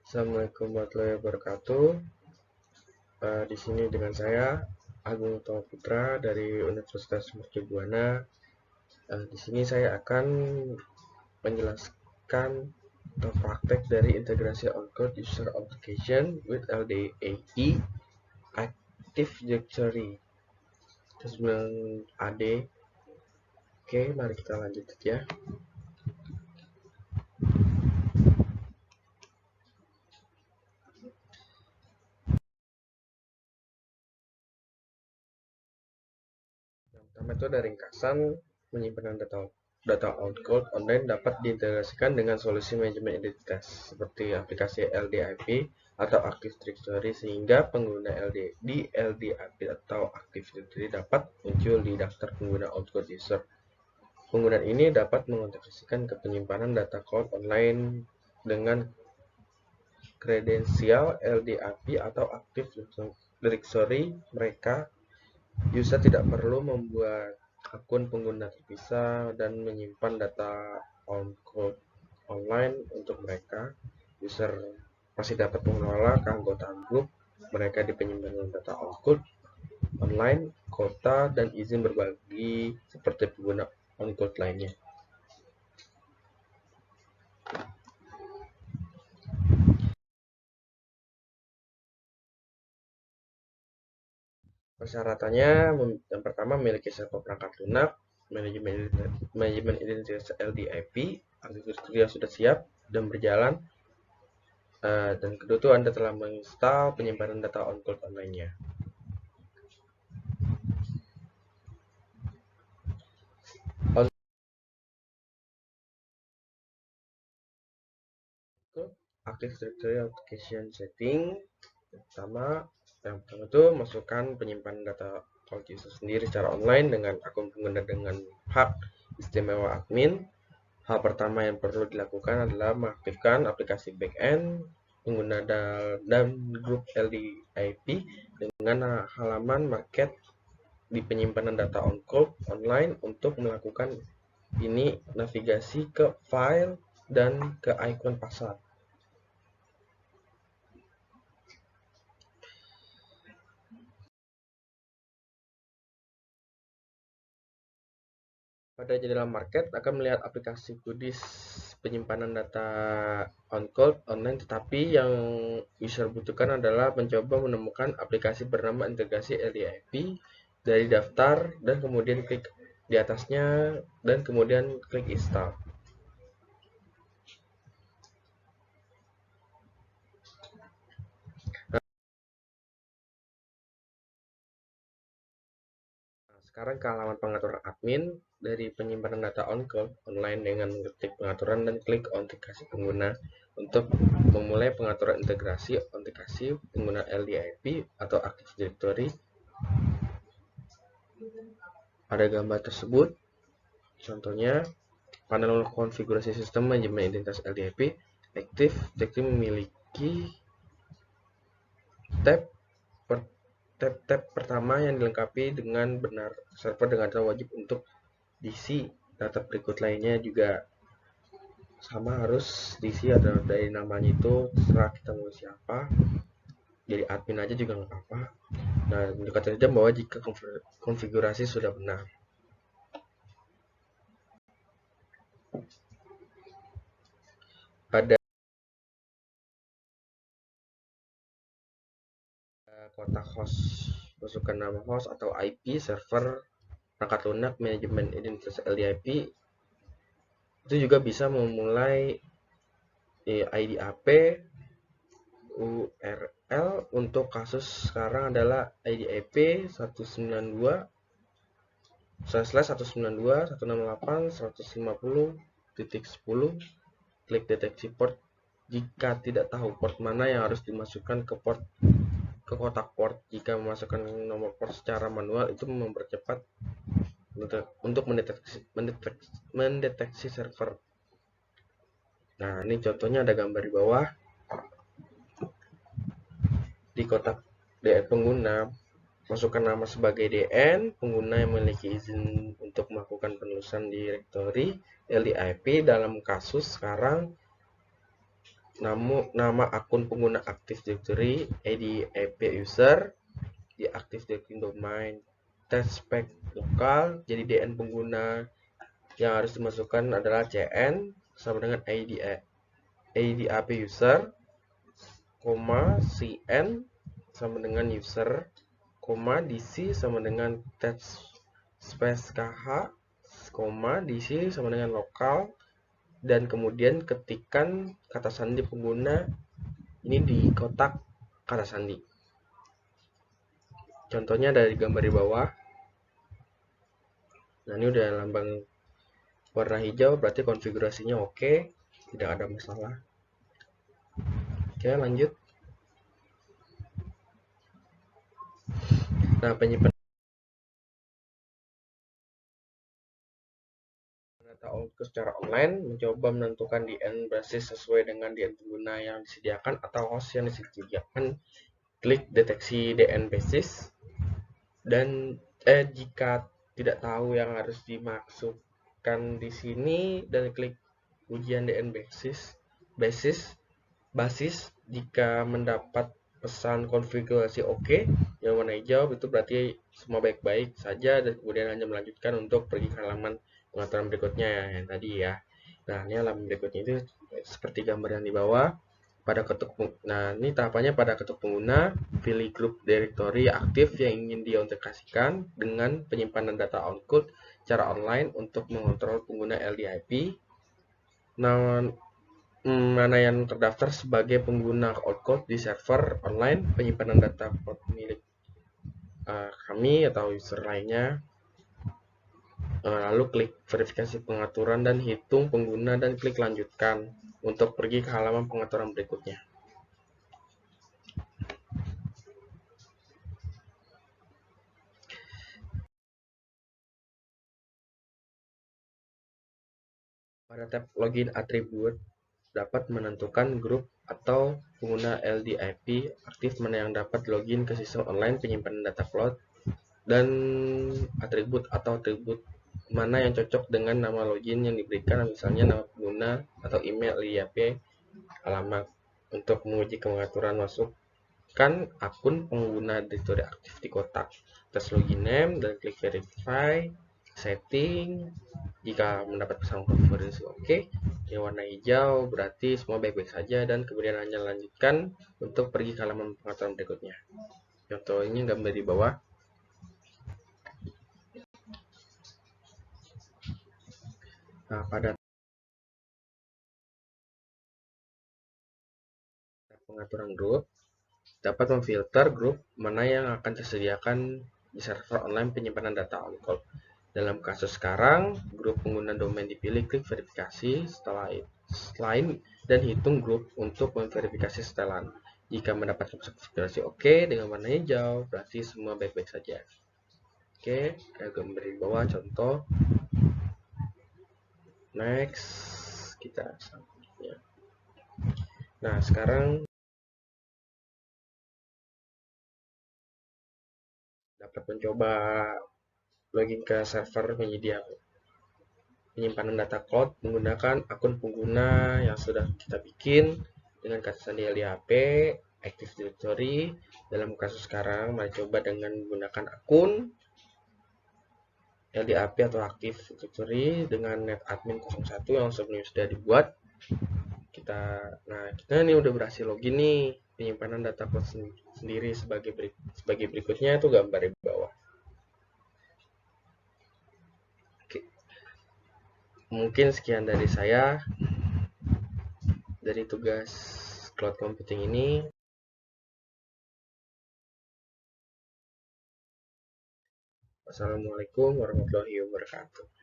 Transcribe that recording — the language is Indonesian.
Assalamualaikum warahmatullahi wabarakatuh. Di sini dengan saya Agung Utama Putra dari Universitas Mercubuana. Di sini saya akan menjelaskan atau praktek dari integrasi on-code user application with LDAP Active Directory 9 AD. Oke, mari kita lanjut ya. Yang pertama itu ada ringkasan penyimpanan data on-code online dapat diintegrasikan dengan solusi manajemen identitas seperti aplikasi LDAP atau Active Directory sehingga pengguna LDAP atau Active Directory dapat muncul di daftar pengguna on-code user. Penggunaan ini dapat mengintegrasikan ke penyimpanan data cloud online dengan kredensial LDAP atau Active Directory mereka. User tidak perlu membuat akun pengguna terpisah dan menyimpan data on-code online untuk mereka. User masih dapat mengelola keanggotaan grup mereka di penyimpanan data on-code online, kota, dan izin berbagi seperti pengguna on-code lainnya. Persyaratannya yang pertama memiliki server perangkat lunak, manajemen identitas LDAP, arsitektur yang sudah siap dan berjalan, dan kedua itu Anda telah menginstal penyimpanan data on-code online-nya. Active Directory Application Setting yang pertama itu masukkan penyimpanan data cloud user sendiri secara online dengan akun pengguna dengan hak istimewa admin. Hal pertama yang perlu dilakukan adalah mengaktifkan aplikasi backend pengguna dan grup LDAP dengan halaman market di penyimpanan data on-code online. Untuk melakukan ini, navigasi ke file dan ke ikon pasar. Pada jendela market akan melihat aplikasi goodies penyimpanan data on-code online, tetapi yang user butuhkan adalah mencoba menemukan aplikasi bernama integrasi LDAP dari daftar dan kemudian klik di atasnya dan kemudian klik install. Sekarang ke halaman pengaturan admin dari penyimpanan data on-code online dengan mengetik pengaturan dan klik autentikasi pengguna. Untuk memulai pengaturan integrasi autentikasi pengguna LDAP atau Active Directory, pada gambar tersebut contohnya panel konfigurasi sistem manajemen identitas LDAP. Active Directory memiliki tab pertama yang dilengkapi dengan benar server dengan data wajib untuk diisi. Data berikut lainnya juga sama, harus diisi ada dari namanya itu, terserah kita mau siapa, jadi admin aja juga nggak apa-apa. Nah, menunjukkan saja bahwa jika konfigurasi sudah benar. Pada kotak host, masukkan nama host atau IP server perangkat lunak manajemen identitas LDAP. Itu juga bisa memulai ID AP, URL untuk kasus sekarang adalah IDAP 192.168.150.10. Klik deteksi port jika tidak tahu port mana yang harus dimasukkan ke kotak port. Jika memasukkan nomor port secara manual itu mempercepat untuk mendeteksi server. Nah, ini contohnya ada gambar di bawah. Di kotak DN pengguna, masukkan nama sebagai DN, pengguna yang memiliki izin untuk melakukan penulisan direktori LDAP. Dalam kasus sekarang nama akun pengguna Active Directory, ID IP user, di Active Directory domain, test spec lokal, jadi DN pengguna yang harus dimasukkan adalah CN sama dengan ID IP user, CN sama dengan user, DC sama dengan test space KH, DC sama dengan lokal, dan kemudian ketikkan kata sandi pengguna ini di kotak kata sandi. Contohnya dari gambar di bawah. Nah, ini udah lambang warna hijau, berarti konfigurasinya oke, tidak ada masalah. Oke, lanjut. Nah, penyimpanan data output secara online mencoba menentukan DN basis sesuai dengan DN pengguna yang disediakan atau host yang disediakan. Klik deteksi DN basis, dan jika tidak tahu yang harus dimasukkan di sini, dan klik ujian DN basis. Jika mendapat pesan konfigurasi oke, yang warna hijau itu berarti semua baik-baik saja, dan kemudian hanya melanjutkan untuk pergi ke halaman pengaturan berikutnya yang tadi ya. Nah, ini halaman berikutnya itu seperti gambar yang di bawah. Nah, ini tahapannya pada ketuk pengguna, pilih grup directory aktif yang ingin diautentikasikan dengan penyimpanan data output secara online untuk mengontrol pengguna LDIP. Nah, mana yang terdaftar sebagai pengguna outcode di server online penyimpanan data cloud milik kami atau user lainnya. Lalu klik verifikasi pengaturan dan hitung pengguna dan klik lanjutkan untuk pergi ke halaman pengaturan berikutnya. Pada tab login atribut, dapat menentukan grup atau pengguna LDIP aktif mana yang dapat login ke sistem online penyimpanan data cloud, dan atribut mana yang cocok dengan nama login yang diberikan, misalnya nama pengguna atau email LDIP, alamat. Untuk menguji pengaturan, masukkan akun pengguna direktori aktif di kotak tes login name dan klik verify setting. Jika mendapat pesan konfirmasi oke, yang warna hijau berarti semua baik-baik saja, dan kemudian hanya lanjutkan untuk pergi ke halaman pengaturan berikutnya. Contoh ini gambar di bawah. Nah, pada pengaturan grup, dapat memfilter grup mana yang akan disediakan di server online penyimpanan data on-call. Dalam kasus sekarang, grup pengguna domain dipilih, klik verifikasi selain dan hitung grup untuk memverifikasi setelan. Jika mendapat konfigurasi oke dengan warna hijau, berarti semua baik-baik saja. Oke, ada gambar di bawah contoh. Next, kita selanjutnya. Nah, sekarang dapat mencoba login ke server penyedia penyimpanan data cloud menggunakan akun pengguna yang sudah kita bikin dengan kata sandi LDHP, Active Directory. Dalam kasus sekarang, mari coba dengan menggunakan akun LDAP atau Active Directory dengan netadmin 01 yang sebelumnya sudah dibuat. Kita ini udah berhasil login nih, penyimpanan data cloud sendiri sebagai berikutnya, itu gambar di bawah. Oke. Mungkin sekian dari saya dari tugas cloud computing ini. Wassalamualaikum warahmatullahi wabarakatuh.